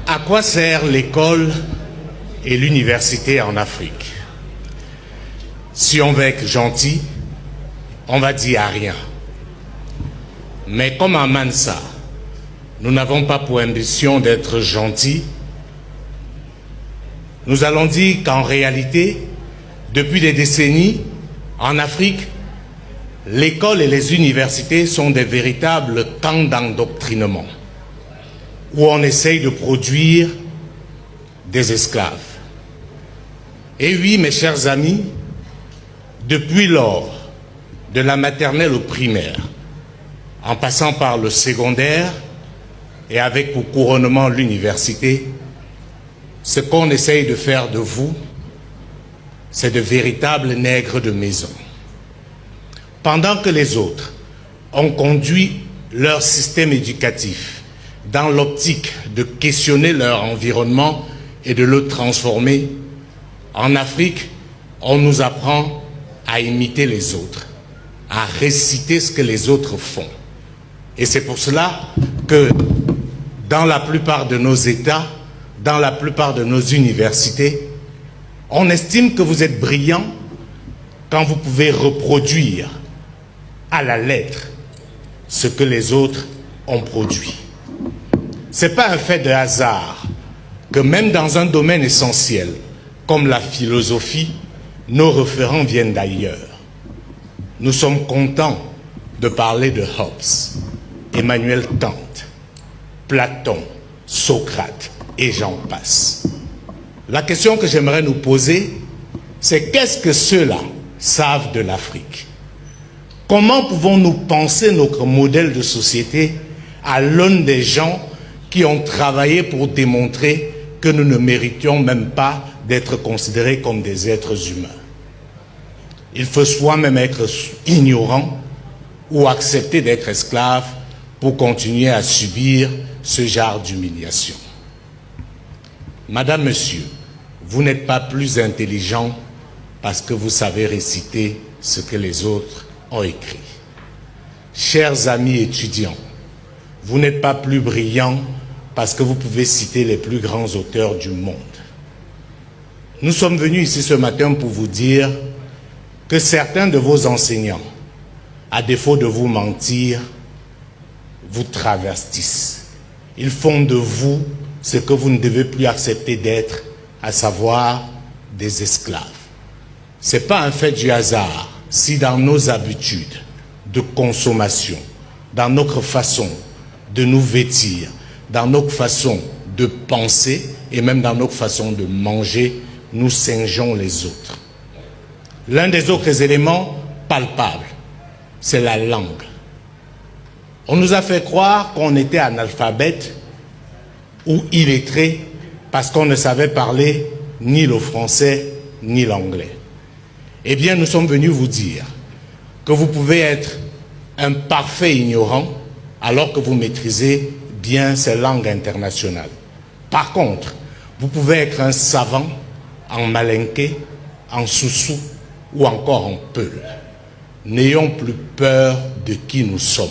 À quoi sert l'école et l'université en Afrique? Si on veut être gentil, on va dire à rien. Mais comme à Mansa, nous n'avons pas pour ambition d'être gentils, nous allons dire qu'en réalité, depuis des décennies, en Afrique, l'école et les universités sont des véritables camps d'endoctrinement, où on essaye de produire des esclaves. Et oui, mes chers amis, depuis lors, de la maternelle au primaire, en passant par le secondaire et avec pour couronnement l'université, ce qu'on essaye de faire de vous, c'est de véritables nègres de maison. Pendant que les autres ont conduit leur système éducatif dans l'optique de questionner leur environnement et de le transformer, en Afrique, on nous apprend à imiter les autres, à réciter ce que les autres font. Et c'est pour cela que dans la plupart de nos États, dans la plupart de nos universités, on estime que vous êtes brillants quand vous pouvez reproduire à la lettre ce que les autres ont produit. Ce n'est pas un fait de hasard que même dans un domaine essentiel, comme la philosophie, nos référents viennent d'ailleurs. Nous sommes contents de parler de Hobbes, Emmanuel Kant, Platon, Socrate et j'en passe. La question que j'aimerais nous poser, c'est qu'est-ce que ceux-là savent de l'Afrique? Comment pouvons-nous penser notre modèle de société à l'aune des gens qui ont travaillé pour démontrer que nous ne méritions même pas d'être considérés comme des êtres humains? Il faut soit même être ignorant ou accepter d'être esclave pour continuer à subir ce genre d'humiliation. Madame, Monsieur, vous n'êtes pas plus intelligent parce que vous savez réciter ce que les autres ont écrit. Chers amis étudiants, vous n'êtes pas plus brillants parce que vous pouvez citer les plus grands auteurs du monde. Nous sommes venus ici ce matin pour vous dire que certains de vos enseignants, à défaut de vous mentir, vous travestissent. Ils font de vous ce que vous ne devez plus accepter d'être, à savoir des esclaves. Ce n'est pas un fait du hasard si dans nos habitudes de consommation, dans notre façon de nous vêtir, dans notre façon de penser et même dans notre façon de manger, nous singeons les autres. L'un des autres éléments palpables, c'est la langue. On nous a fait croire qu'on était analphabète ou illettré parce qu'on ne savait parler ni le français ni l'anglais. Eh bien, nous sommes venus vous dire que vous pouvez être un parfait ignorant alors que vous maîtrisez bien ces langues internationales. Par contre, vous pouvez être un savant en malinké, en soussou ou encore en peul. N'ayons plus peur de qui nous sommes.